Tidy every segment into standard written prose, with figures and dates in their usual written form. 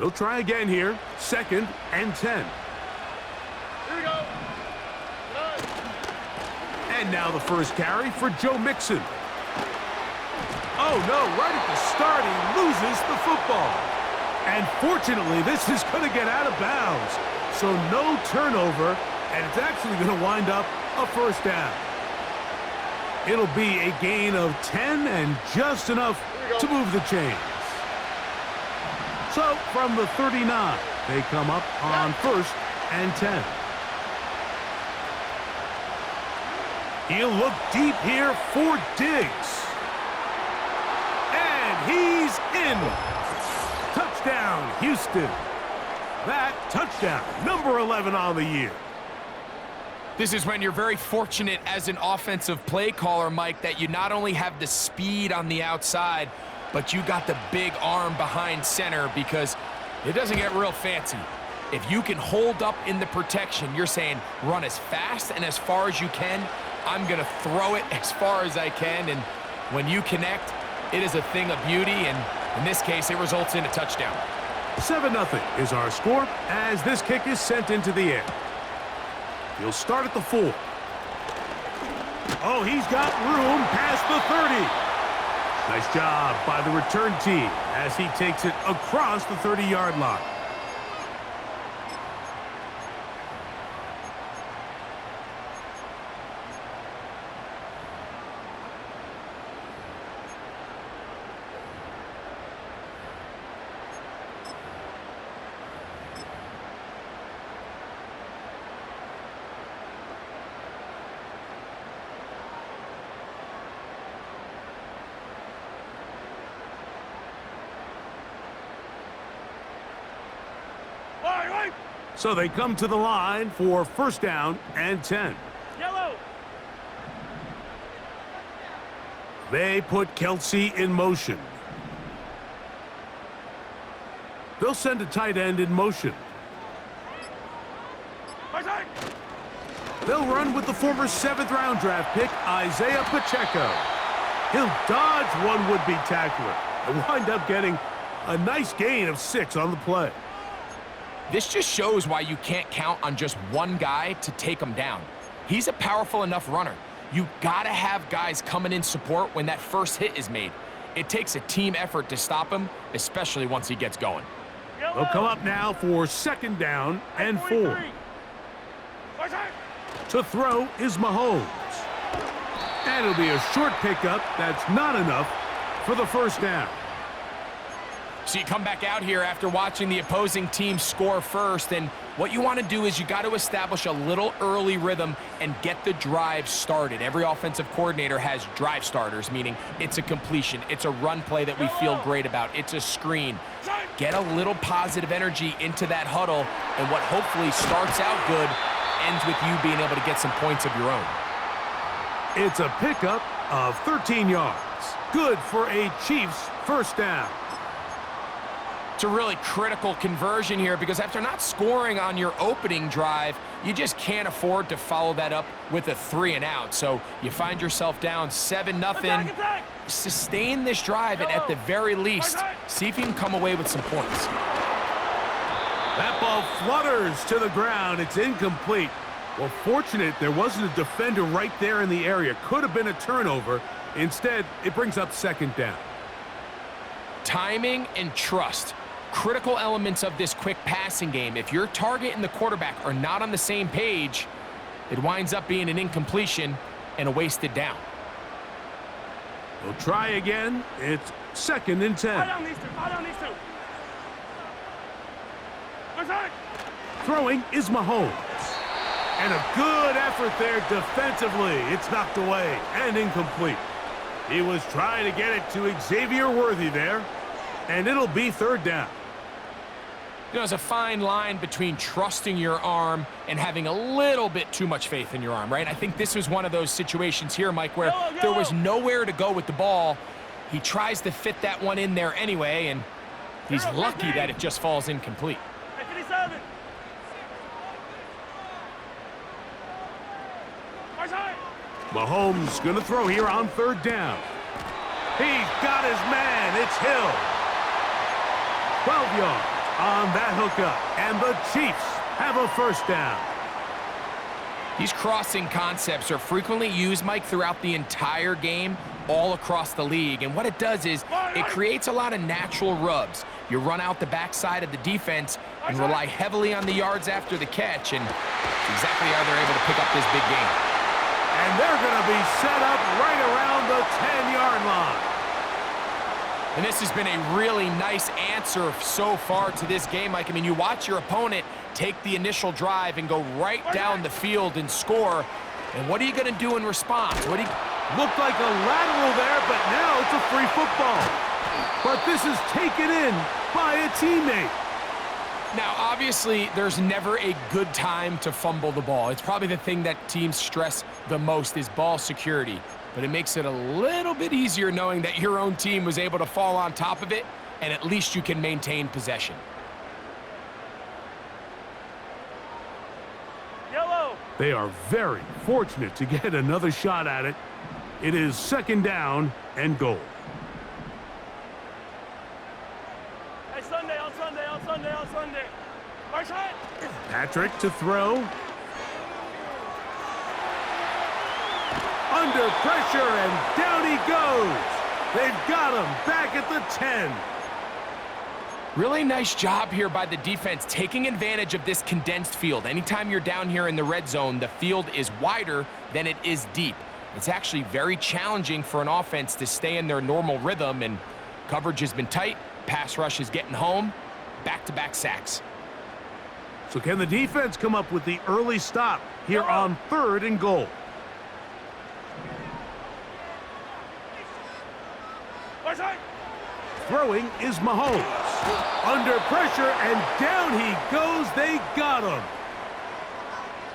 They'll try again here. 2nd and 10. Here we go. And now the first carry for Joe Mixon. Oh, no, right at the start, he loses the football. And fortunately, this is going to get out of bounds. So no turnover, and it's actually going to wind up a first down. It'll be a gain of 10 and just enough to move the chains. So from the 39, they come up on 1st and 10. He'll look deep here for Diggs. And he's in. Touchdown, Houston. That touchdown, number 11 on the year. This is when you're very fortunate as an offensive play caller, Mike, that you not only have the speed on the outside, but you got the big arm behind center, because it doesn't get real fancy. If you can hold up in the protection, you're saying run as fast and as far as you can. I'm going to throw it as far as I can, and when you connect, it is a thing of beauty, and in this case, it results in a touchdown. 7-0 is our score as this kick is sent into the air. He'll start at the 4. Oh, he's got room past the 30. Nice job by the return team as he takes it across the 30-yard line. So they come to the line for 1st down and 10. Yellow. They put Kelsey in motion. They'll send a tight end in motion. They'll run with the former 7th-round draft pick, Isaiah Pacheco. He'll dodge one would-be tackler and wind up getting a nice gain of 6 on the play. This just shows why you can't count on just one guy to take him down. He's a powerful enough runner. You gotta have guys coming in support when that first hit is made. It takes a team effort to stop him, especially once he gets going. They'll come up now for 2nd down and 4. To throw is Mahomes. And it'll be a short pickup that's not enough for the 1st down. So you come back out here after watching the opposing team score first, and what you want to do is you got to establish a little early rhythm and get the drive started. Every offensive coordinator has drive starters, meaning it's a completion, it's a run play that we feel great about, it's a screen. Get a little positive energy into that huddle, and what hopefully starts out good ends with you being able to get some points of your own. It's a pickup of 13 yards. Good for a Chiefs 1st down. It's a really critical conversion here, because after not scoring on your opening drive, you just can't afford to follow that up with a 3-and-out. So you find yourself down 7-0. Sustain this drive, and at the very least, see if you can come away with some points. That ball flutters to the ground. It's incomplete. Well, fortunate there wasn't a defender right there in the area. Could have been a turnover. Instead, it brings up 2nd down. Timing and trust. Critical elements of this quick passing game. If your target and the quarterback are not on the same page, it winds up being an incompletion and a wasted down. We'll try again. It's 2nd and 10. Throwing is Mahomes. And a good effort there defensively. It's knocked away and incomplete. He was trying to get it to Xavier Worthy there. And it'll be 3rd down. You know, there's a fine line between trusting your arm and having a little bit too much faith in your arm, right? I think this was one of those situations here, Mike, where there was nowhere to go with the ball. He tries to fit that one in there anyway, and he's lucky that it just falls incomplete. Mahomes going to throw here on 3rd down. He's got his man. It's Hill. 12 yards. on that hookup, and the Chiefs have a first down. These crossing concepts are frequently used, Mike, throughout the entire game, all across the league. And what it does is it creates a lot of natural rubs. You run out the backside of the defense and rely heavily on the yards after the catch, and it's exactly how they're able to pick up this big game. And they're going to be set up right around the 10-yard line. And this has been a really nice answer so far to this game, Mike. I mean, you watch your opponent take the initial drive and go right down the field and score. And what are you going to do in response? Looked like a lateral there, but now it's a free football. But this is taken in by a teammate. Now, obviously, there's never a good time to fumble the ball. It's probably the thing that teams stress the most is ball security. But it makes it a little bit easier knowing that your own team was able to fall on top of it, and at least you can maintain possession. Yellow. They are very fortunate to get another shot at it. It is second down and goal. Hey, Sunday, on Sunday, on Sunday, on Sunday. March right. Patrick to throw. Under pressure, and down he goes. They've got him back at the 10. Really nice job here by the defense, taking advantage of this condensed field. Anytime you're down here in the red zone, the field is wider than it is deep. It's actually very challenging for an offense to stay in their normal rhythm, and coverage has been tight. Pass rush is getting home. Back-to-back sacks. So can the defense come up with the early stop here on third and goal? March right. Throwing is Mahomes. Under pressure, and down he goes. They got him.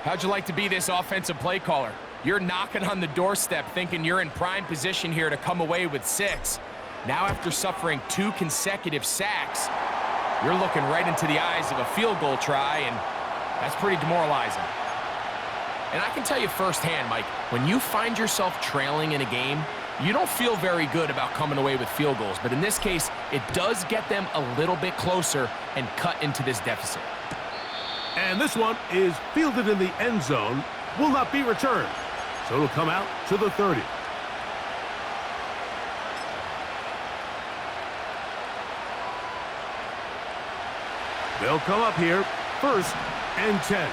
How'd you like to be this offensive play caller? You're knocking on the doorstep thinking you're in prime position here to come away with 6. Now, after suffering 2 consecutive sacks, you're looking right into the eyes of a field goal try, and that's pretty demoralizing. And I can tell you firsthand, Mike, when you find yourself trailing in a game, you don't feel very good about coming away with field goals. But in this case, it does get them a little bit closer and cut into this deficit. And this one is fielded in the end zone, will not be returned. So it'll come out to the 30. They'll come up here, first and 10.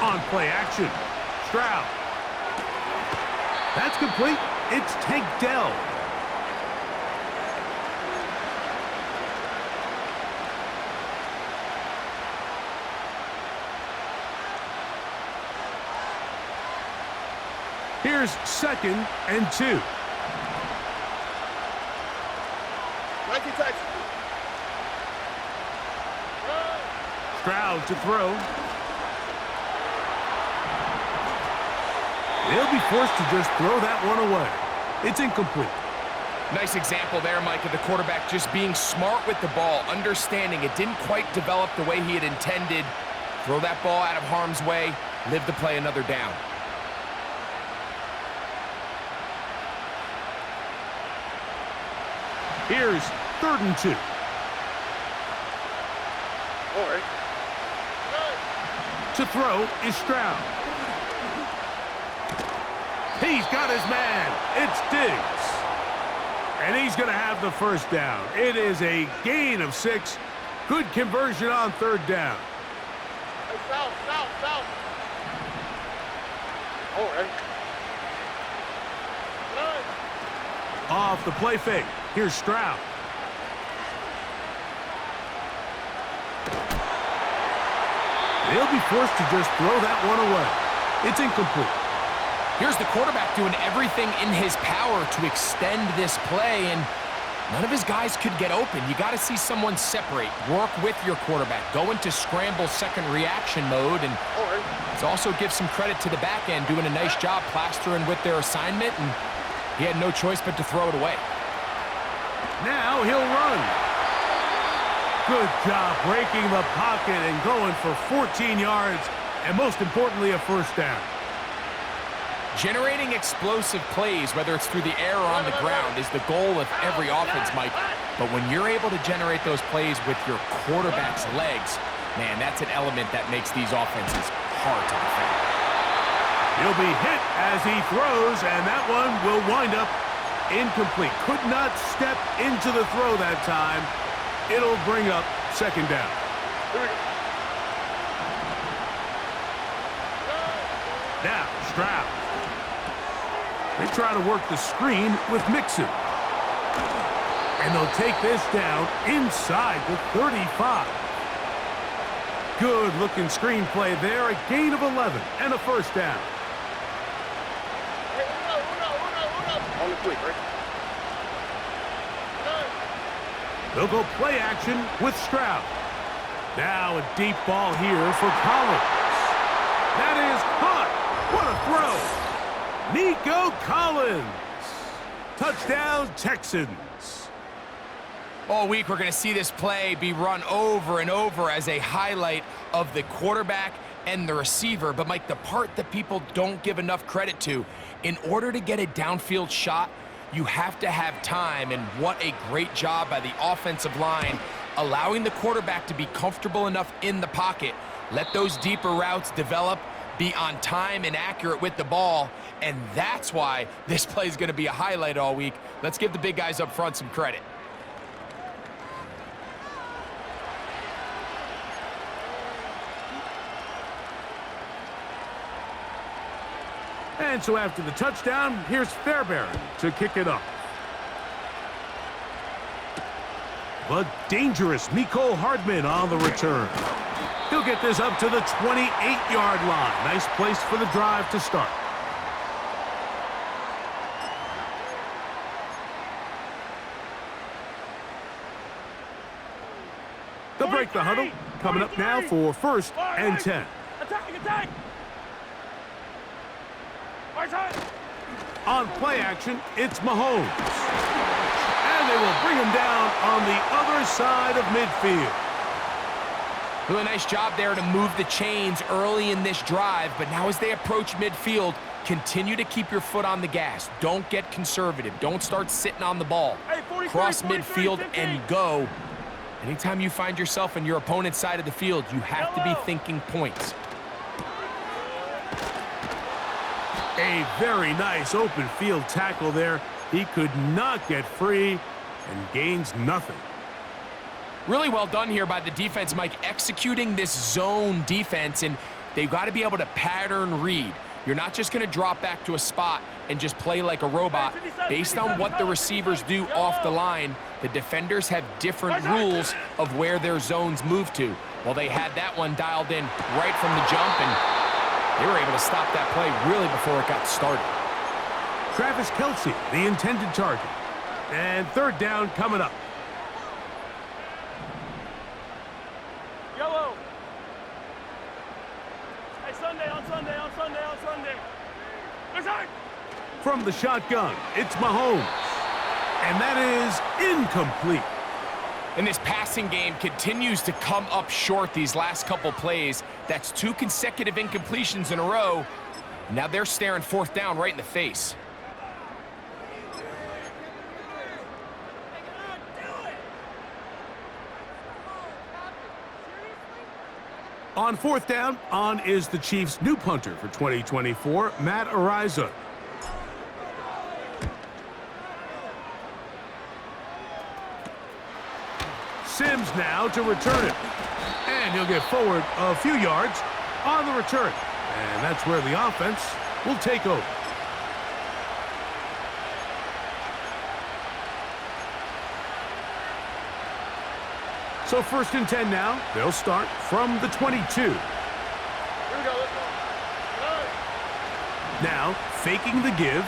On play action, Stroud. That's complete. It's Tank Dell. Here's second and 2. Stroud to throw. They'll be forced to just throw that one away. It's incomplete. Nice example there, Mike, of the quarterback just being smart with the ball, understanding it didn't quite develop the way he had intended. Throw that ball out of harm's way, live to play another down. Here's third and 2. To throw is Stroud. He's got his man. It's Diggs. And he's going to have the first down. It is a gain of 6. Good conversion on third down. Hey, south. Off the play fake. Here's Stroud. They'll be forced to just throw that one away. It's incomplete. Here's the quarterback doing everything in his power to extend this play, and none of his guys could get open. You got to see someone separate, work with your quarterback, go into scramble second reaction mode, and let's also give some credit to the back end doing a nice job plastering with their assignment, and he had no choice but to throw it away. Now he'll run. Good job breaking the pocket and going for 14 yards, and most importantly, a first down. Generating explosive plays, whether it's through the air or on the ground, is the goal of every offense, Mike. But when you're able to generate those plays with your quarterback's legs, man, that's an element that makes these offenses hard to defend. He'll be hit as he throws, and that one will wind up incomplete. Could not step into the throw that time. It'll bring up second down. Now, Stroud. They try to work the screen with Mixon. And they'll take this down inside the 35. Good-looking screen play there. A gain of 11 and a first down. On the quick, right? They'll go play action with Stroud. Now a deep ball here for Collins. That is caught. What a throw. Nico Collins. Touchdown, Texans. All week, we're going to see this play be run over and over as a highlight of the quarterback and the receiver. But, Mike, the part that people don't give enough credit to, in order to get a downfield shot, you have to have time, and what a great job by the offensive line, allowing the quarterback to be comfortable enough in the pocket, let those deeper routes develop, be on time and accurate with the ball, and that's why this play is going to be a highlight all week. Let's give the big guys up front some credit. And so after the touchdown, here's Fairbairn to kick it up. The dangerous Mecole Hardman on the return. He'll get this up to the 28-yard line. Nice place for the drive to start. They'll break the huddle. Coming up now for 1st and 10. Attack, attack! On play action, it's Mahomes. And they will bring him down on the other side of midfield. Really nice job there to move the chains early in this drive, but now as they approach midfield, continue to keep your foot on the gas. Don't get conservative. Don't start sitting on the ball. Hey, 43, Cross 43, midfield 50. and go. Anytime you find yourself in your opponent's side of the field, you have to be thinking points. A very nice open field tackle there. He could not get free and gains nothing. Really well done here by the defense, Mike, executing this zone defense, and they've got to be able to pattern read. You're not just going to drop back to a spot and just play like a robot. Based on what the receivers do off the line, the defenders have different rules of where their zones move to. Well, they had that one dialed in right from the jump, and they were able to stop that play really before it got started. Travis Kelce, the intended target. And 3rd down coming up. Yellow. Hey, Sunday, on Sunday, on Sunday, on Sunday. Attack! From the shotgun, it's Mahomes. And that is incomplete. And this passing game continues to come up short these last couple plays. That's 2 consecutive incompletions in a row. Now they're staring 4th down right in the face. On 4th down, on is the Chiefs' new punter for 2024, Matt Ariza. Sims now to return it. And he'll get forward a few yards on the return. And that's where the offense will take over. So 1st and 10 now. They'll start from the 22. Here we go, let's go. Now, faking the give.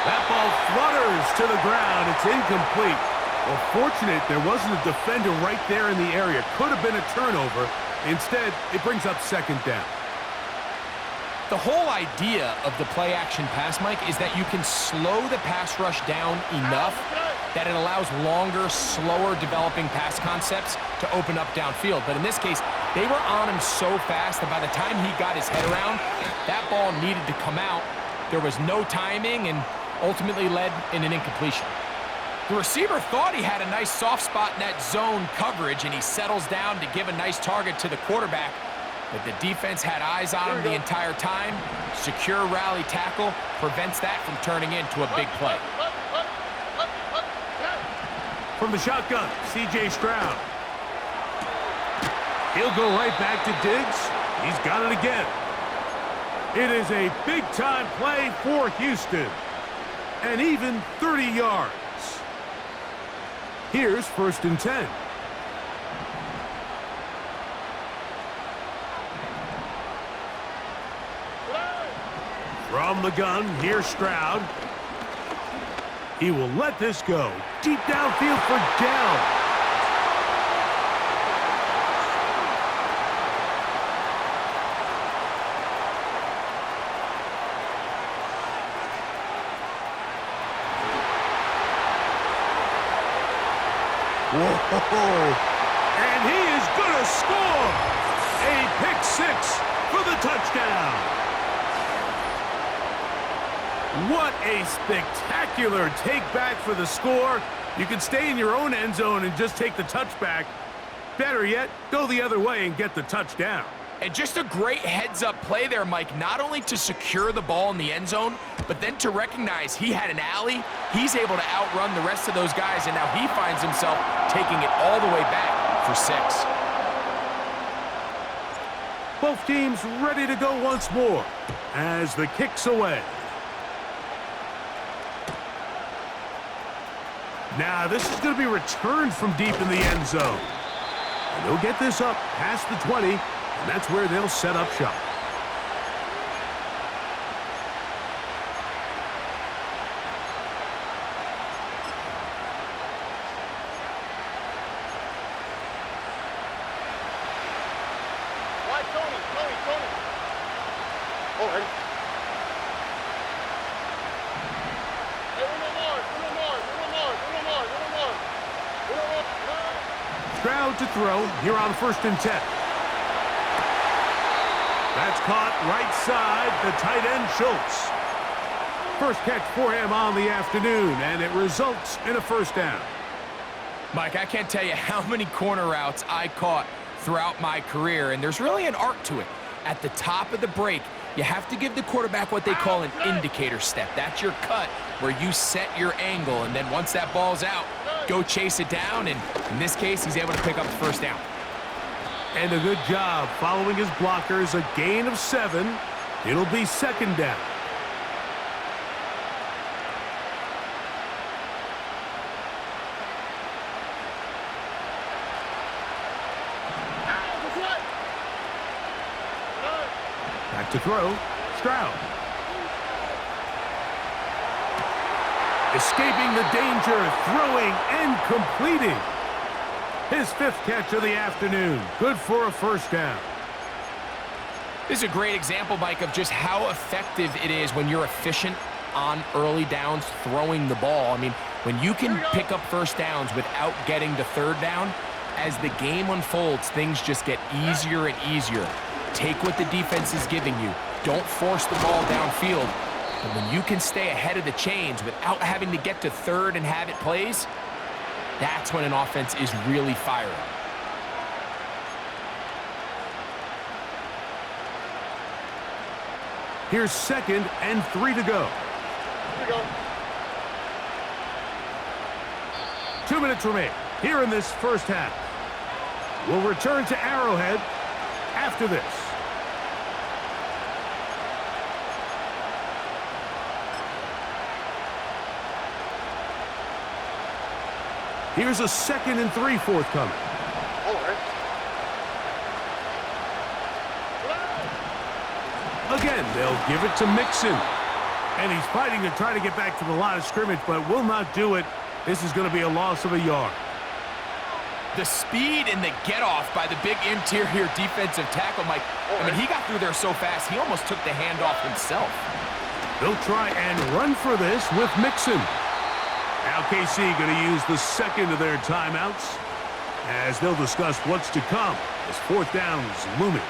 That ball flutters to the ground. It's incomplete. Well, fortunate there wasn't a defender right there in the area. Could have been a turnover. Instead, it brings up 2nd down. The whole idea of the play-action pass, Mike, is that you can slow the pass rush down enough that it allows longer, slower developing pass concepts to open up downfield. But in this case, they were on him so fast that by the time he got his head around, that ball needed to come out. There was no timing and ultimately led in an incompletion. The receiver thought he had a nice soft spot in that zone coverage, and he settles down to give a nice target to the quarterback. But the defense had eyes on him the entire time. Secure rally tackle prevents that from turning into a big play. From the shotgun, C.J. Stroud. He'll go right back to Diggs. He's got it again. It is a big-time play for Houston. And even 30 yards. Here's 1st and 10. From the gun, here's Stroud. He will let this go. Deep downfield for down. Whoa! And he is going to score! A pick six for the touchdown. What a spectacular take back for the score. You can stay in your own end zone and just take the touchback. Better yet, go the other way and get the touchdown. And just a great heads-up play there, Mike, not only to secure the ball in the end zone, but then to recognize he had an alley. He's able to outrun the rest of those guys, and now he finds himself taking it all the way back for 6. Both teams ready to go once more as the kick's away. Now, this is going to be returned from deep in the end zone. And they'll get this up past the 20, and that's where they'll set up shop. Wide Tony. Oh, ready? Stroud to throw here on 1st and 10. That's caught right side, the tight end Schultz. First catch for him on the afternoon, and it results in a 1st down. Mike, I can't tell you how many corner routes I caught throughout my career, and there's really an art to it. At the top of the break, you have to give the quarterback what they call an indicator step. That's your cut where you set your angle, and then once that ball's out, go chase it down, and in this case, he's able to pick up the 1st down. And a good job following his blockers, a gain of 7. It'll be 2nd down. Back to throw, Stroud. Escaping the danger, throwing and completing. His 5th catch of the afternoon. Good for a 1st down. This is a great example, Mike, of just how effective it is when you're efficient on early downs throwing the ball. I mean, when you can pick up 1st downs without getting to 3rd down, as the game unfolds, things just get easier and easier. Take what the defense is giving you. Don't force the ball downfield. But when you can stay ahead of the chains without having to get to 3rd and have it plays, that's when an offense is really firing. Here's 2nd and 3 to go. Here we go. 2 minutes remain here in this 1st half. We'll return to Arrowhead after this. Here's a 2nd and 3 forthcoming. Again, they'll give it to Mixon. And he's fighting to try to get back to the line of scrimmage, but will not do it. This is going to be a loss of a yard. The speed and the get-off by the big interior defensive tackle, Mike. I mean, he got through there so fast, he almost took the handoff himself. They'll try and run for this with Mixon. Now KC going to use the 2nd of their timeouts as they'll discuss what's to come as 4th down is looming.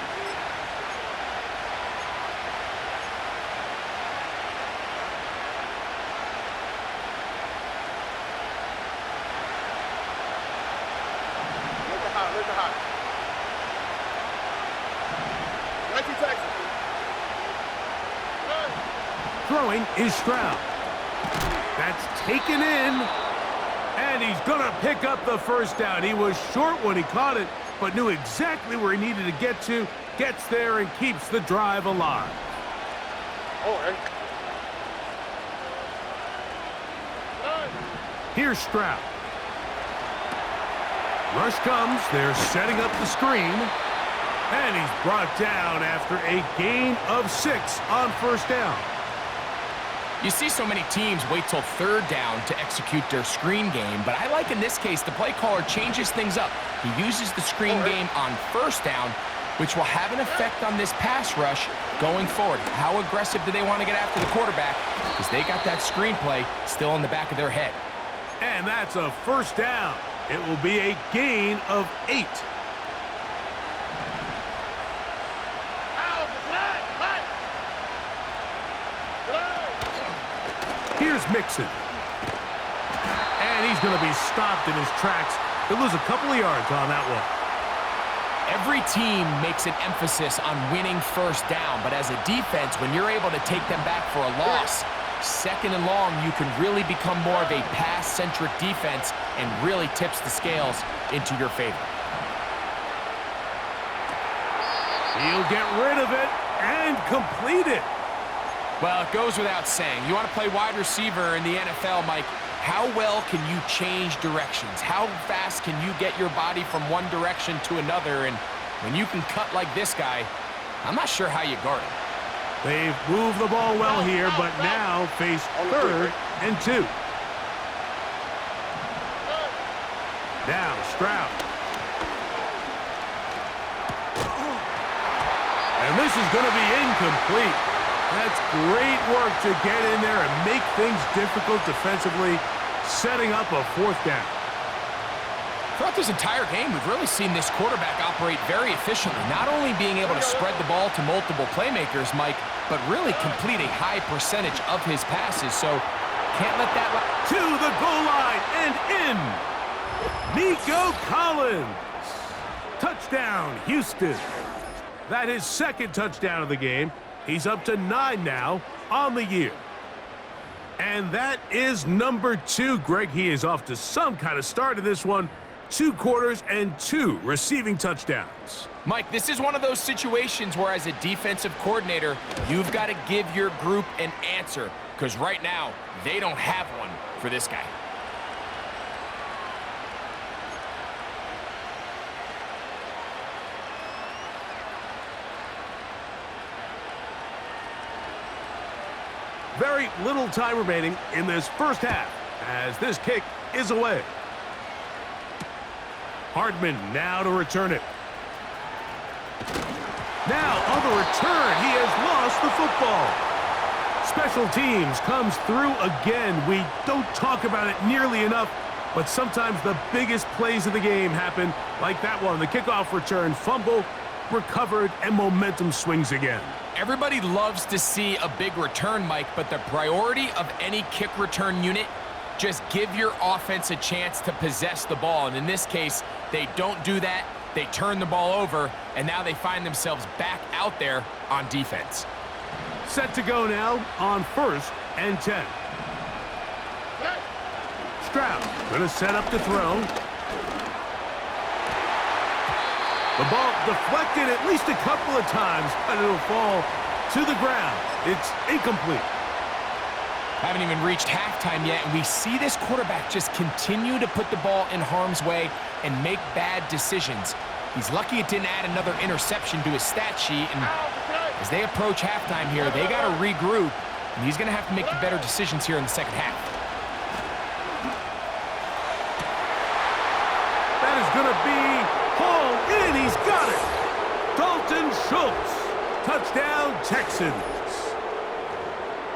Throwing is Stroud. That's taken in. And he's going to pick up the first down. He was short when he caught it, but knew exactly where he needed to get to. Gets there and keeps the drive alive. Here's Stroud. Rush comes. They're setting up the screen. And he's brought down after a gain of 6 on first down. You see so many teams wait till third down to execute their screen game, but I like in this case the play caller changes things up. He uses the screen game on first down, which will have an effect on this pass rush going forward. How aggressive do they want to get after the quarterback? Because they got that screen play still in the back of their head. And that's a first down. It will be a gain of 8. Here's Mixon. And he's going to be stopped in his tracks. He'll lose a couple of yards on that one. Every team makes an emphasis on winning first down, but as a defense, when you're able to take them back for a loss, second and long, you can really become more of a pass-centric defense and really tips the scales into your favor. He'll get rid of it and complete it. Well, it goes without saying. You want to play wide receiver in the NFL, Mike, how well can you change directions? How fast can you get your body from one direction to another? And when you can cut like this guy, I'm not sure how you guard him. They've moved the ball well here, but now face 3rd and 2. Now Stroud. And this is going to be incomplete. That's great work to get in there and make things difficult defensively, setting up a 4th down. Throughout this entire game, we've really seen this quarterback operate very efficiently, not only being able to spread the ball to multiple playmakers, Mike, but really complete a high percentage of his passes, so can't let that... To the goal line and in. Nico Collins. Touchdown, Houston. That is 2nd touchdown of the game. He's up to 9 now on the year. And that is number 2, Greg. He is off to some kind of start in this one. 2 quarters and 2 receiving touchdowns. Mike, this is one of those situations where as a defensive coordinator, you've got to give your group an answer, because right now, they don't have one for this guy. Very little time remaining in this first half as this kick is away. Hardman now to return it. Now on the return, he has lost the football. Special teams comes through again. We don't talk about it nearly enough, but sometimes the biggest plays of the game happen like that one. The kickoff return, fumble, recovered, and momentum swings again. Everybody loves to see a big return, Mike, but the priority of any kick return unit, just give your offense a chance to possess the ball. And in this case, they don't do that. They turn the ball over, and now they find themselves back out there on defense. Set to go now on 1st and 10. Stroud going to set up to throw. The ball deflected at least a couple of times, but it'll fall to the ground. It's incomplete. Haven't even reached halftime yet, and we see this quarterback just continue to put the ball in harm's way and make bad decisions. He's lucky it didn't add another interception to his stat sheet, and as they approach halftime here, they got to regroup, and he's going to have to make the better decisions here in the second half. That is going to be hauled in. He's got it. Dalton Schultz. Touchdown, Texans.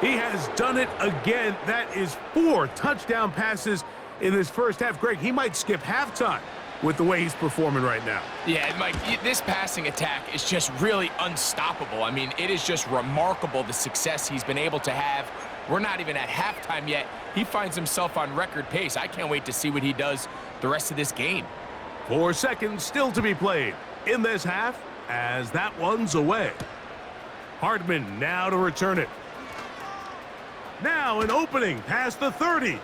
He has done it again. That is 4 touchdown passes in this first half. Greg, he might skip halftime with the way he's performing right now. Yeah, Mike, this passing attack is just really unstoppable. I mean, it is just remarkable the success he's been able to have. We're not even at halftime yet. He finds himself on record pace. I can't wait to see what he does the rest of this game. 4 seconds still to be played in this half as that one's away. Hardman now to return it. Now an opening past the 30.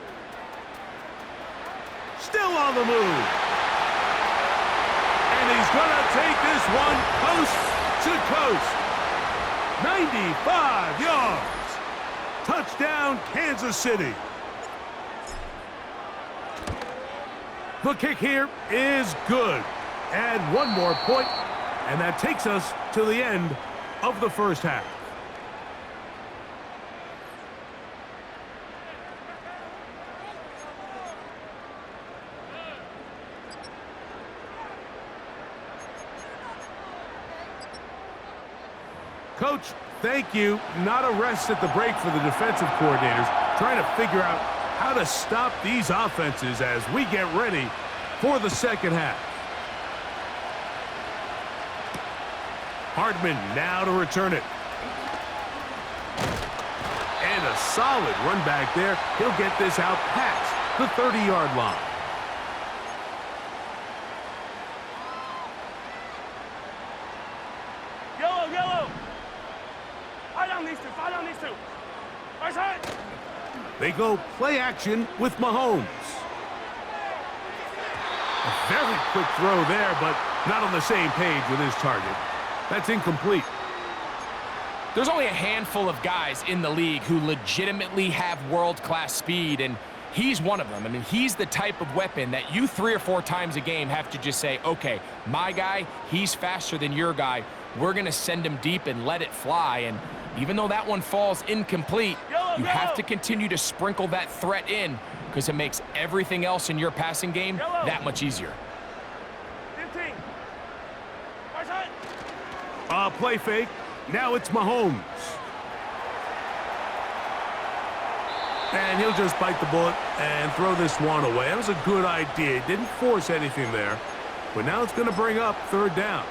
Still on the move. And he's going to take this one coast to coast. 95 yards. Touchdown, Kansas City. The kick here is good. Add one more point, and that takes us to the end of the first half. Coach, thank you. Not a rest at the break for the defensive coordinators, trying to figure out how to stop these offenses as we get ready for the second half. Hardman now to return it. And a solid run back there. He'll get this out past the 30-yard line. Yellow, yellow. Fight on these two, fight on these two. Right side. They go play action with Mahomes. A very quick throw there, but not on the same page with his target. That's incomplete. There's only a handful of guys in the league who legitimately have world-class speed, and he's one of them. I mean, he's the type of weapon that you 3 or 4 times a game have to just say, okay, my guy, he's faster than your guy. We're going to send him deep and let it fly. And even though that one falls incomplete, you have to continue to sprinkle that threat in because it makes everything else in your passing game that much easier. 15. Right side. Play fake. Now it's Mahomes. And he'll just bite the bullet and throw this one away. That was a good idea. Didn't force anything there. But now it's going to bring up third down.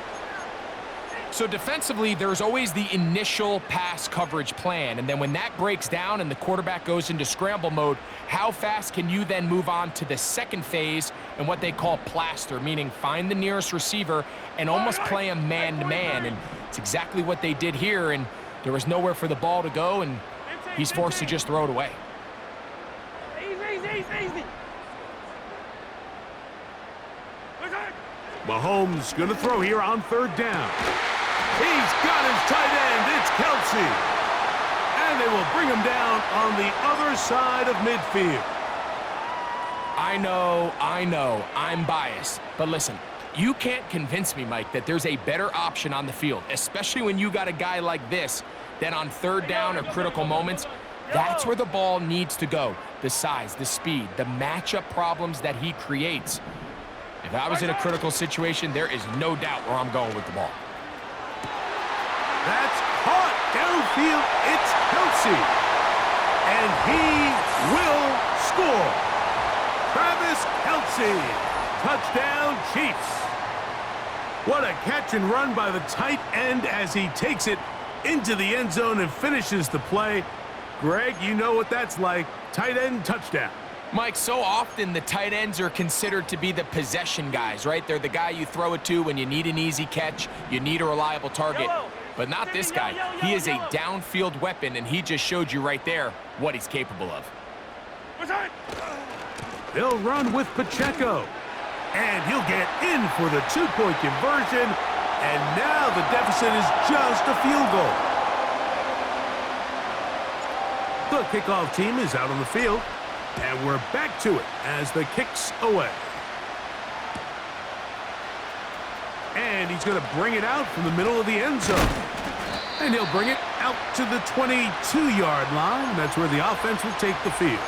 So defensively, there's always the initial pass coverage plan. And then when that breaks down and the quarterback goes into scramble mode, how fast can you then move on to the second phase and what they call plaster, meaning find the nearest receiver and almost play him man-to-man. And it's exactly what they did here. And there was nowhere for the ball to go, and he's forced to just throw it away. Easy. Mahomes going to throw here on third down. He's got his tight end. It's Kelsey. And they will bring him down on the other side of midfield. I know, I'm biased. But listen, you can't convince me, Mike, that there's a better option on the field, especially when you got a guy like this, that on third down or critical moments, that's where the ball needs to go. The size, the speed, the matchup problems that he creates. If I was in a critical situation, there is no doubt where I'm going with the ball. That's caught downfield. It's Kelsey. And he will score. Travis Kelsey. Touchdown, Chiefs. What a catch and run by the tight end as he takes it into the end zone and finishes the play. Greg, you know what that's like. Tight end touchdown. Mike, so often the tight ends are considered to be the possession guys, right? They're the guy you throw it to when you need an easy catch, you need a reliable target. But not this guy. He is a downfield weapon, and he just showed you right there what he's capable of. They'll run with Pacheco. And he'll get in for the 2-point conversion. And now the deficit is just a field goal. The kickoff team is out on the field. And we're back to it as the kick's away. And he's going to bring it out from the middle of the end zone. And he'll bring it out to the 22-yard line. That's where the offense will take the field.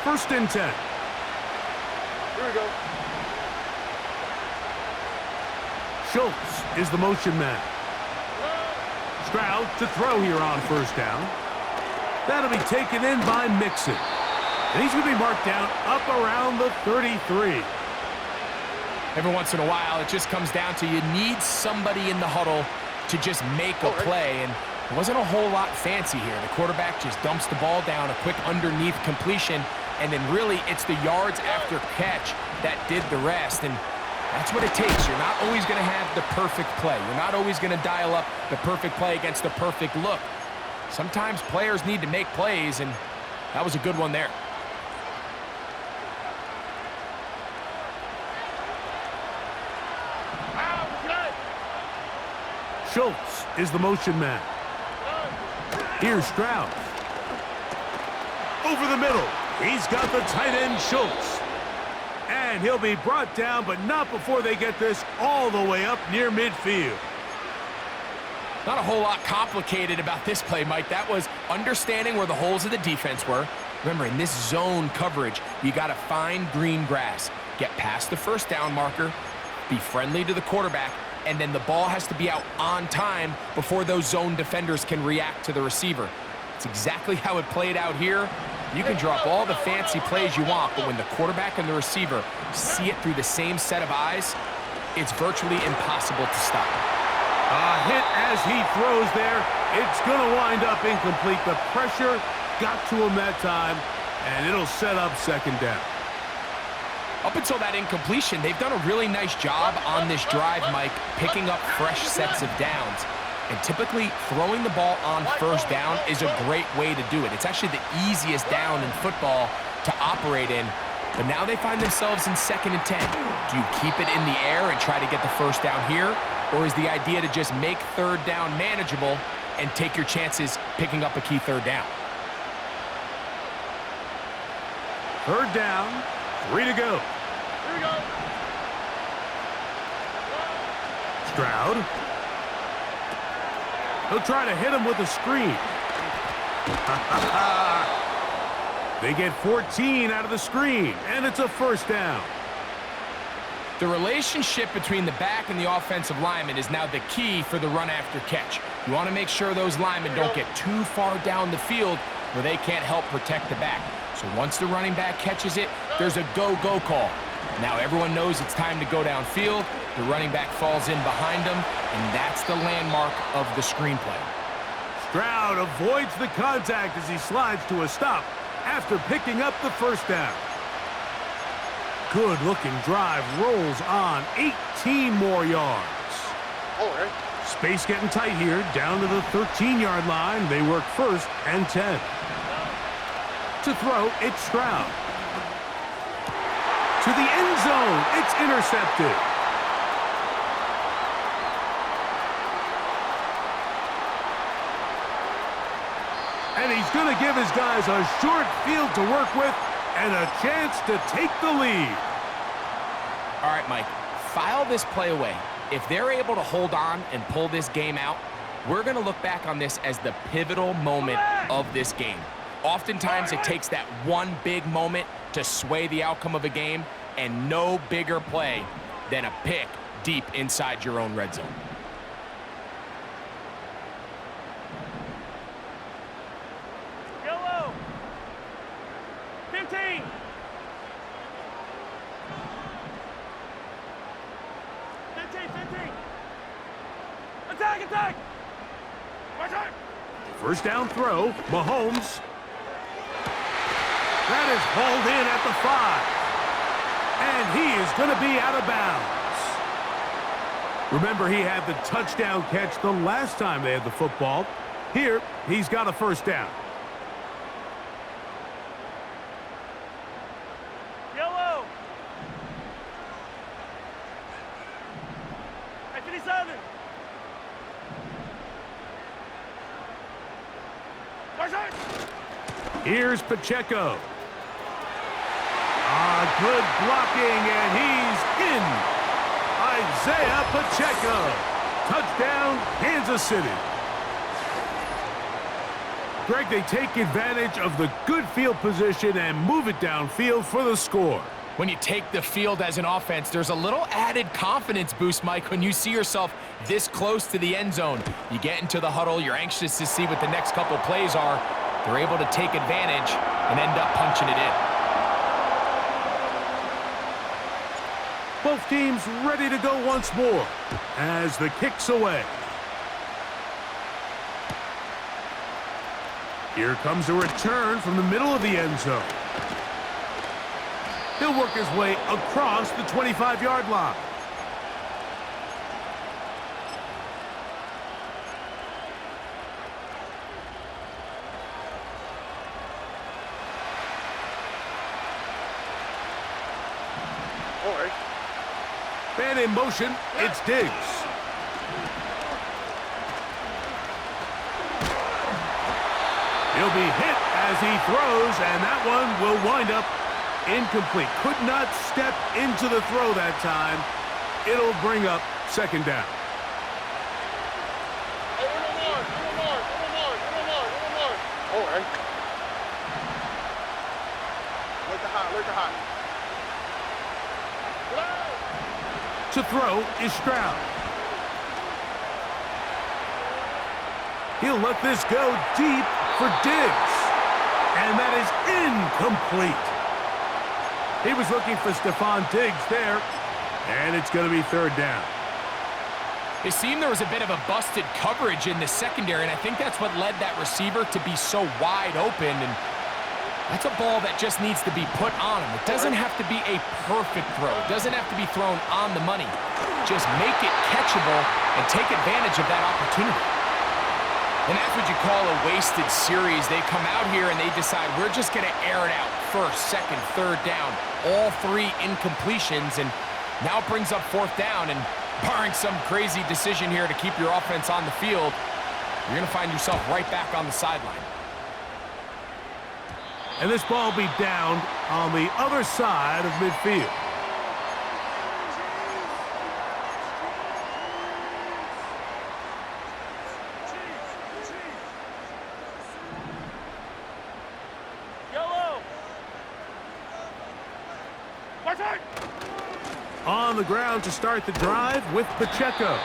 First and 10. Here we go. Schultz is the motion man. Stroud to throw here on first down. That'll be taken in by Mixon. And he's going to be marked down up around the 33. Every once in a while, it just comes down to you need somebody in the huddle to just make a play, and it wasn't a whole lot fancy here. The quarterback just dumps the ball down, a quick underneath completion, and then really it's the yards after catch that did the rest, and that's what it takes. You're not always going to have the perfect play. You're not always going to dial up the perfect play against the perfect look. Sometimes players need to make plays, and that was a good one there. Schultz is the motion man. Here's Stroud. Over the middle. He's got the tight end, Schultz. And he'll be brought down, but not before they get this all the way up near midfield. Not a whole lot complicated about this play, Mike. That was understanding where the holes of the defense were. Remember, in this zone coverage, you got to find green grass. Get past the first down marker, be friendly to the quarterback, and then the ball has to be out on time before those zone defenders can react to the receiver. It's exactly how it played out here. You can drop all the fancy plays you want, but when the quarterback and the receiver see it through the same set of eyes, it's virtually impossible to stop. A hit as he throws there. It's going to wind up incomplete. The pressure got to him that time, and it'll set up second down. Up until that incompletion, they've done a really nice job on this drive, Mike, picking up fresh sets of downs. And typically, throwing the ball on first down is a great way to do it. It's actually the easiest down in football to operate in. But now they find themselves in 2nd and 10. Do you keep it in the air and try to get the first down here? Or is the idea to just make third down manageable and take your chances picking up a key third down? Third down, 3 to go. Here we go. Stroud. He'll try to hit him with a screen. They get 14 out of the screen, and it's a first down. The relationship between the back and the offensive lineman is now the key for the run after catch. You want to make sure those linemen don't get too far down the field where they can't help protect the back. So once the running back catches it, there's a go-go call. Now everyone knows it's time to go downfield. The running back falls in behind him, and that's the landmark of the screenplay. Stroud avoids the contact as he slides to a stop after picking up the first down. Good-looking drive rolls on, 18 more yards. All right. Space getting tight here, down to the 13-yard line. They work 1st and 10. To throw, it's Stroud. To the end zone, it's intercepted. And he's going to give his guys a short field to work with and a chance to take the lead. All right, Mike, file this play away. If they're able to hold on and pull this game out, we're going to look back on this as the pivotal moment of this game. Oftentimes, it takes that one big moment to sway the outcome of a game, and no bigger play than a pick deep inside your own red zone. Yellow. 15. 15. Attack, attack. Watch out. First down throw, Mahomes. That is hauled in at the 5. And he is going to be out of bounds. Remember, he had the touchdown catch the last time they had the football. Here, he's got a first down. Yellow. 57. Watch out. Here's Pacheco. Good blocking, and he's in. Isaiah Pacheco. Touchdown, Kansas City. Greg, they take advantage of the good field position and move it downfield for the score. When you take the field as an offense, there's a little added confidence boost, Mike, when you see yourself this close to the end zone. You get into the huddle, you're anxious to see what the next couple plays are. They're able to take advantage and end up punching it in. Both teams ready to go once more as the kick's away. Here comes a return from the middle of the end zone. He'll work his way across the 25-yard line. Man in motion, it's Diggs. He'll be hit as he throws, and that one will wind up incomplete. Could not step into the throw that time. It'll bring up second down. To throw is Stroud. He'll let this go deep for Diggs. And that is incomplete. He was looking for Stephon Diggs there. And it's going to be third down. It seemed there was a bit of a busted coverage in the secondary, and I think that's what led that receiver to be so wide open. And that's a ball that just needs to be put on him. It doesn't have to be a perfect throw. It doesn't have to be thrown on the money. Just make it catchable and take advantage of that opportunity. And that's what you call a wasted series. They come out here and they decide we're just going to air it out. First, second, third down. All three incompletions, and now it brings up fourth down. And barring some crazy decision here to keep your offense on the field, you're going to find yourself right back on the sideline. And this ball will be down on the other side of midfield. Yellow. On the ground to start the drive with Pacheco.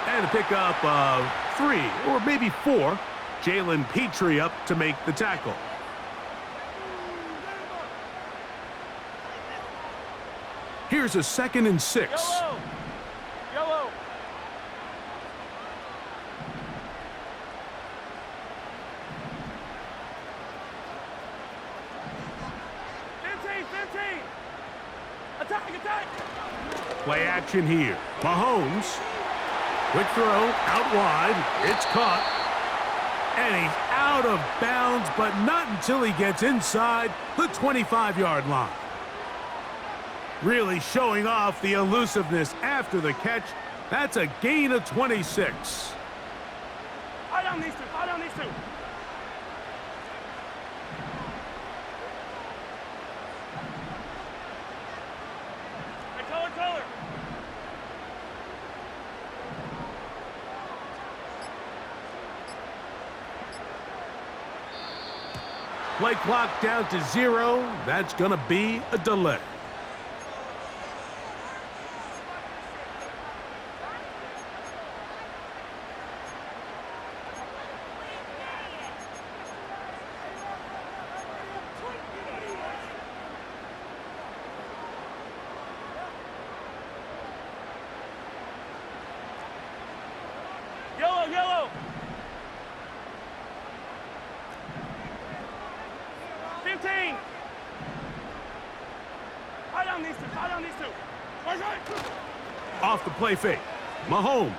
And to pick up 3 or maybe 4. Jalen Petrie up to make the tackle. Here's a 2nd and 6. Yellow. Yellow. 15. Attack. Play action here. Mahomes. Quick throw out wide. It's caught. And he's out of bounds, but not until he gets inside the 25-yard line. Really showing off the elusiveness after the catch. That's a gain of 26. I don't need to. Color. Play clock down to 0. That's going to be a delay. Yellow. 15. I don't need to. Off the play fake. Mahomes.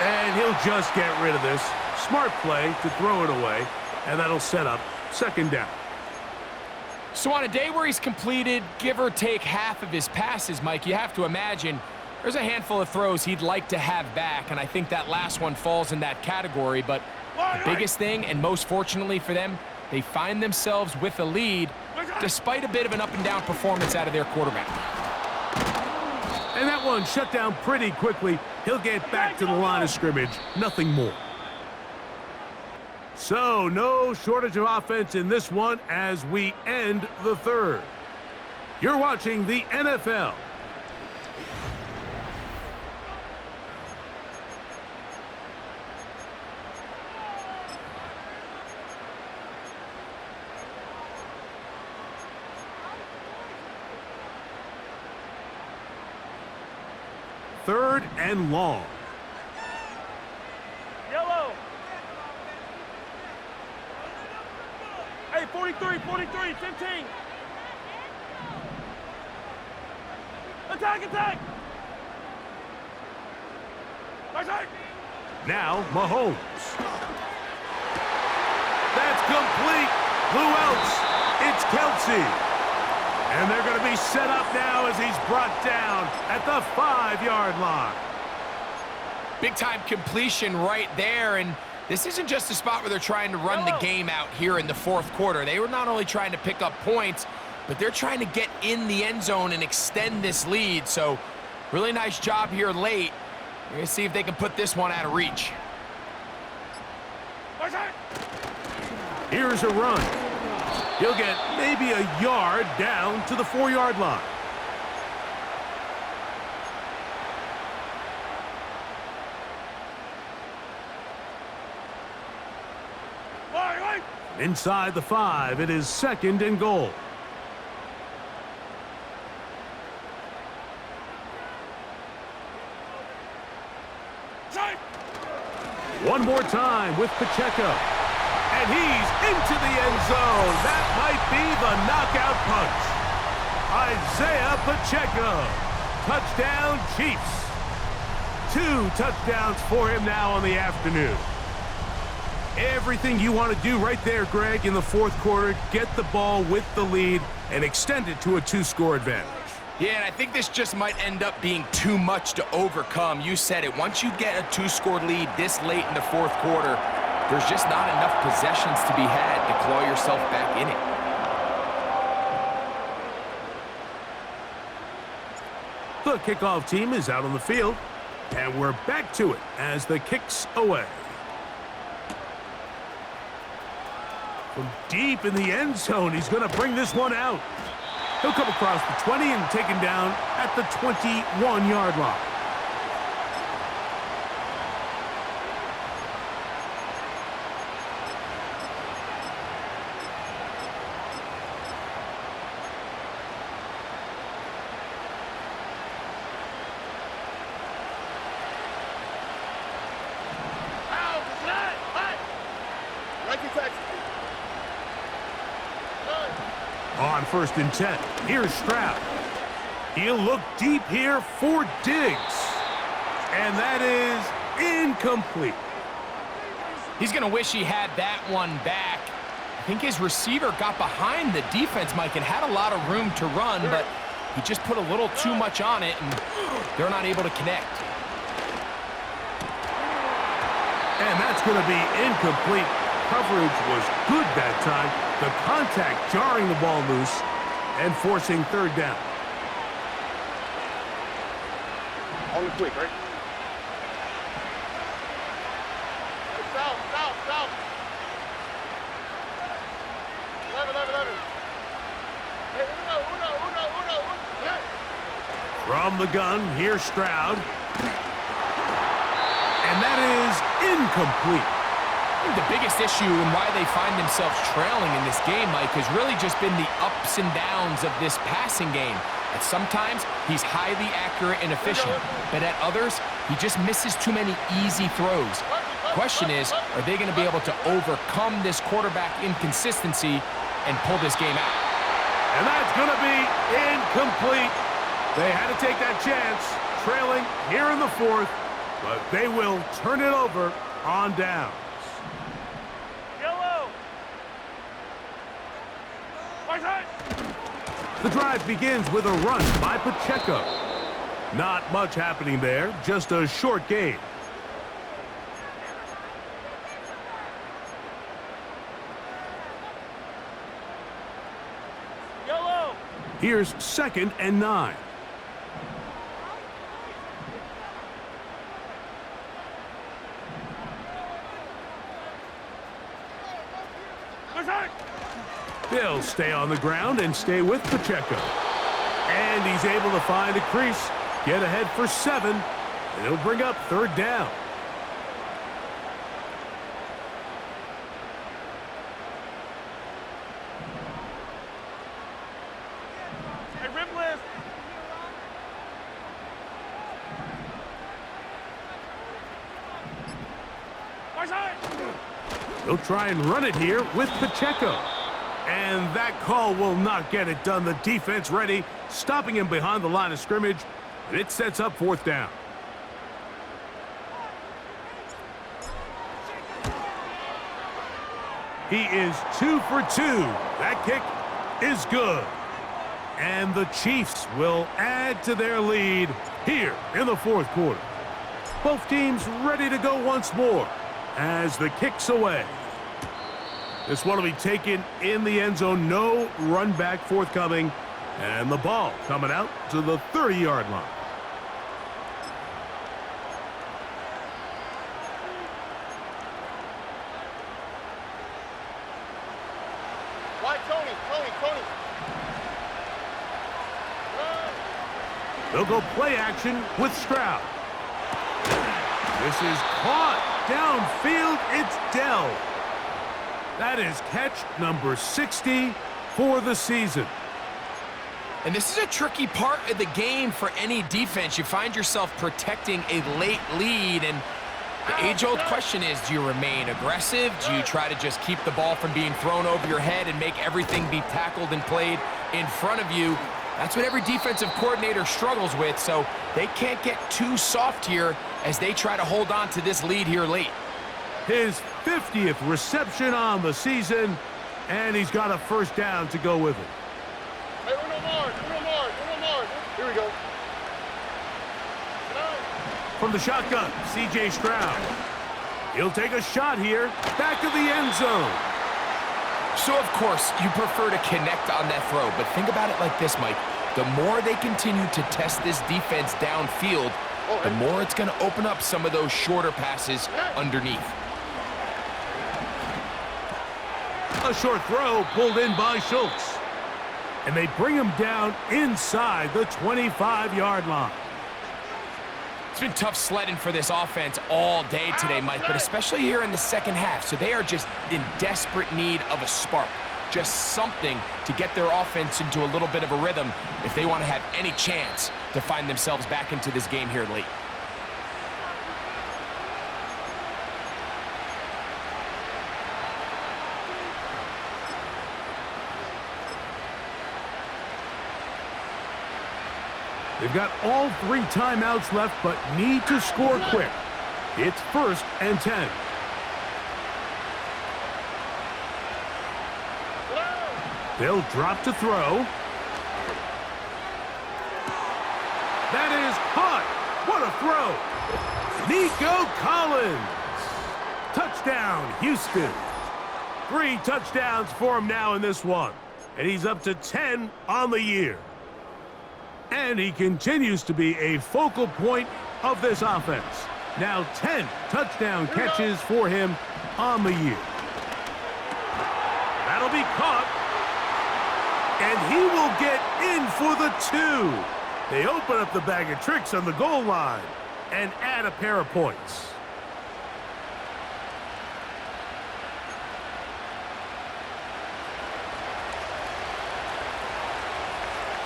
And he'll just get rid of this. Smart play to throw it away. And that'll set up second down. So on a day where he's completed, give or take half of his passes, Mike, you have to imagine there's a handful of throws he'd like to have back, and I think that last one falls in that category. But the biggest thing, and most fortunately for them, they find themselves with a lead despite a bit of an up-and-down performance out of their quarterback. And that one shut down pretty quickly. He'll get back to the line of scrimmage. Nothing more. So, no shortage of offense in this one as we end the third. You're watching the NFL. 3rd and long. Yellow. Hey, 43, 15. Attack, attack. Attack. Now Mahomes. That's complete. Who else? It's Kelsey. And they're going to be set up now as he's brought down at the 5-yard line. Big-time completion right there, and this isn't just a spot where they're trying to run the game out here in the 4th quarter. They were not only trying to pick up points, but they're trying to get in the end zone and extend this lead. So really nice job here late. We're going to see if they can put this one out of reach. Here's a run. He'll get maybe a yard down to the 4-yard line. Inside the 5, it is 2nd and goal. One more time with Pacheco. And he's into the end zone. That might be the knockout punch. Isaiah Pacheco. Touchdown, Chiefs. 2 touchdowns for him now on the afternoon. Everything you want to do right there, Greg, in the 4th quarter. Get the ball with the lead and extend it to a 2-score advantage. Yeah, and I think this just might end up being too much to overcome. You said it. Once you get a 2-score lead this late in the 4th quarter, there's just not enough possessions to be had to claw yourself back in it. The kickoff team is out on the field, and we're back to it as the kick's away. From deep in the end zone, he's going to bring this one out. He'll come across the 20 and take him down at the 21-yard line. On 1st and 10, here's Stroud. He'll look deep here for Diggs. And that is incomplete. He's going to wish he had that one back. I think his receiver got behind the defense, Mike, and had a lot of room to run, but he just put a little too much on it, and they're not able to connect. And that's going to be incomplete. Coverage was good that time. The contact jarring the ball loose and forcing 3rd down. Only quick, right? South. 11. Hey, uno. From the gun, here's Stroud. And that is incomplete. I think the biggest issue and why they find themselves trailing in this game, Mike, has really just been the ups and downs of this passing game. At sometimes, he's highly accurate and efficient, but at others, he just misses too many easy throws. Question is, are they going to be able to overcome this quarterback inconsistency and pull this game out? And that's going to be incomplete. They had to take that chance, trailing here in the 4th, but they will turn it over on downs. The drive begins with a run by Pacheco. Not much happening there, just a short gain. Yellow. Here's 2nd and 9. They'll stay on the ground and stay with Pacheco. And he's able to find a crease, get ahead for 7, and it'll bring up 3rd down. Hey, rip lift. He'll try and run it here with Pacheco. And that call will not get it done. The defense ready, stopping him behind the line of scrimmage. And it sets up 4th down. He is 2 for 2. That kick is good. And the Chiefs will add to their lead here in the 4th quarter. Both teams ready to go once more as the kick's away. This one will be taken in the end zone. No run back forthcoming. And the ball coming out to the 30-yard line. Tony. They'll go play action with Stroud. This is caught downfield. It's Dell. That is catch number 60 for the season. And this is a tricky part of the game for any defense. You find yourself protecting a late lead, and the age-old question is, do you remain aggressive? Do you try to just keep the ball from being thrown over your head and make everything be tackled and played in front of you? That's what every defensive coordinator struggles with, so they can't get too soft here as they try to hold on to this lead here late. His 50th reception on the season, and he's got a 1st down to go with it. Hey, uno more. Here we go. From the shotgun, C.J. Stroud. He'll take a shot here, back of the end zone. So, of course, you prefer to connect on that throw, but think about it like this, Mike. The more they continue to test this defense downfield, the more it's going to open up some of those shorter passes underneath. A short throw pulled in by Schultz. And they bring him down inside the 25-yard line. It's been tough sledding for this offense all day today, Mike, but especially here in the second half. So they are just in desperate need of a spark, just something to get their offense into a little bit of a rhythm if they want to have any chance to find themselves back into this game here late. They've got all 3 timeouts left, but need to score quick. It's 1st and 10. They'll drop to throw. That is caught. What a throw. Nico Collins. Touchdown, Houston. 3 touchdowns for him now in this one. And he's up to 10 on the year. And he continues to be a focal point of this offense. Now 10 touchdown catches for him on the year. That'll be caught. And he will get in for the 2. They open up the bag of tricks on the goal line and add a pair of points.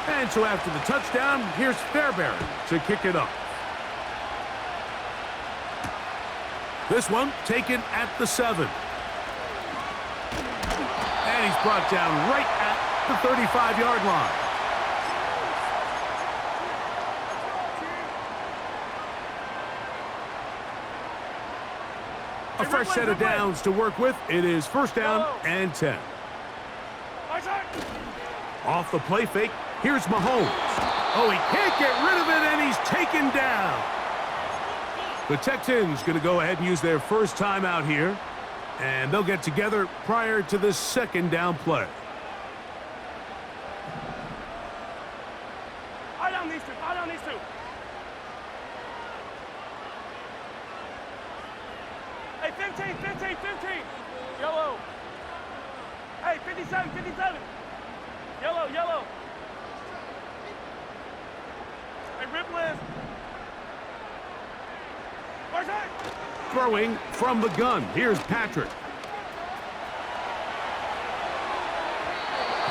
And so after the touchdown, here's Fairbairn to kick it up. This one taken at the 7. And he's brought down right at the 35-yard line. A fresh set of downs to work with. It is 1st down and 10. Off the play fake. Here's Mahomes. Oh, he can't get rid of it, and he's taken down. The Texans going to go ahead and use their 1st timeout here, and they'll get together prior to the 2nd down play. I down these 2. Hey, 15. Yellow. Hey, 57. Yellow. Hey, Ripley. Throwing from the gun. Here's Patrick.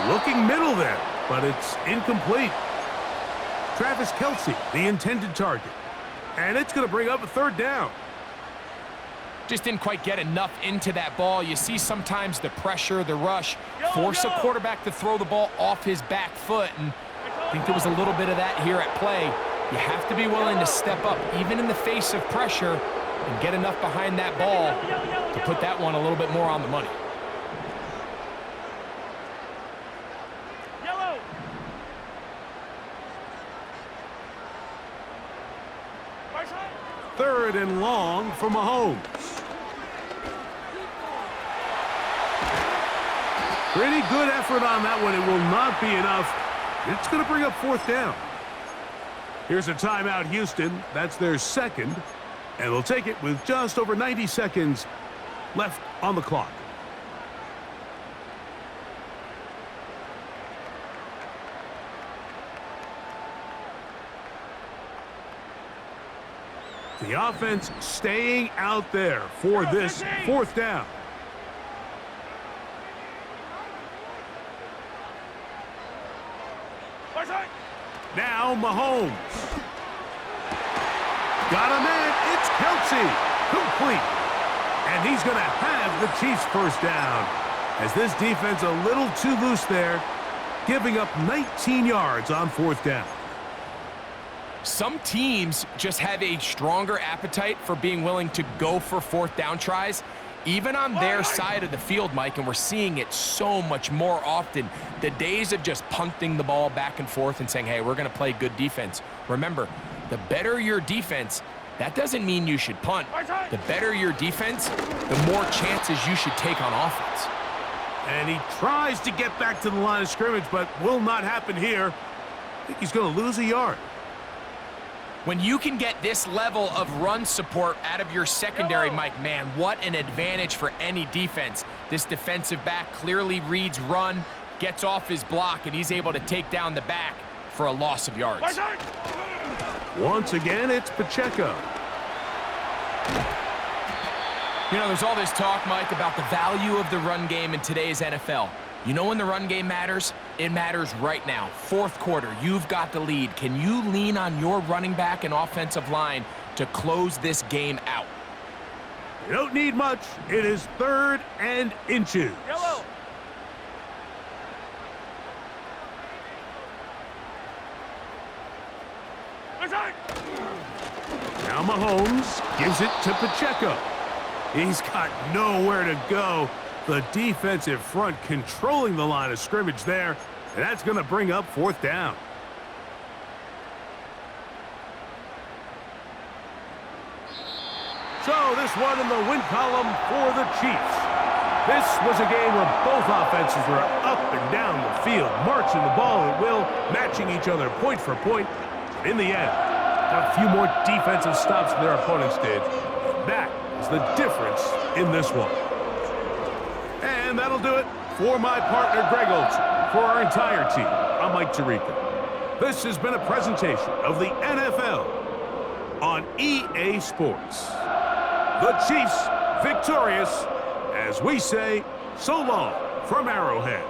Looking middle there, but it's incomplete. Travis Kelce, the intended target. And it's going to bring up a 3rd down. just didn't quite get enough into that ball. You see sometimes the pressure, the rush, force a quarterback to throw the ball off his back foot, and I think there was a little bit of that here at play. You have to be willing to step up, even in the face of pressure, and get enough behind that ball to put that one a little bit more on the money. Yellow. Third and long for Mahomes. Pretty good effort on that one. It will not be enough. It's going to bring up fourth down. Here's a timeout, Houston. That's their second. And they'll take it with just over 90 seconds left on the clock. The offense staying out there for this fourth down. Now Mahomes. Got a man. It's Kelsey. Complete. And he's going to have the Chiefs first down. As this defense a little too loose there, giving up 19 yards on fourth down. Some teams just have a stronger appetite for being willing to go for fourth down tries, even on their side of the field, Mike, and we're seeing it so much more often. The days of just punting the ball back and forth and saying, hey, we're going to play good defense. Remember, the better your defense, that doesn't mean you should punt. The better your defense, the more chances you should take on offense. And he tries to get back to the line of scrimmage, but will not happen here. I think he's going to lose a yard. When you can get this level of run support out of your secondary, Mike, man, what an advantage for any defense. This defensive back clearly reads run, gets off his block, and he's able to take down the back for a loss of yards. Once again, it's Pacheco. You know, there's all this talk, Mike, about the value of the run game in today's NFL. You know when the run game matters? It matters right now. Fourth quarter, you've got the lead. Can you lean on your running back and offensive line to close this game out? You don't need much. It is third and inches. Yellow. Now Mahomes gives it to Pacheco. He's got nowhere to go. The defensive front controlling the line of scrimmage there, and that's going to bring up fourth down. So this one in the win column for the Chiefs. This was a game where both offenses were up and down the field, marching the ball at will, matching each other point for point. In the end, a few more defensive stops than their opponents did. That is the difference in this one. And that'll do it for my partner, Greg Olson. For our entire team, I'm Mike Tirico. This has been a presentation of the NFL on EA Sports. The Chiefs victorious, as we say, so long from Arrowhead.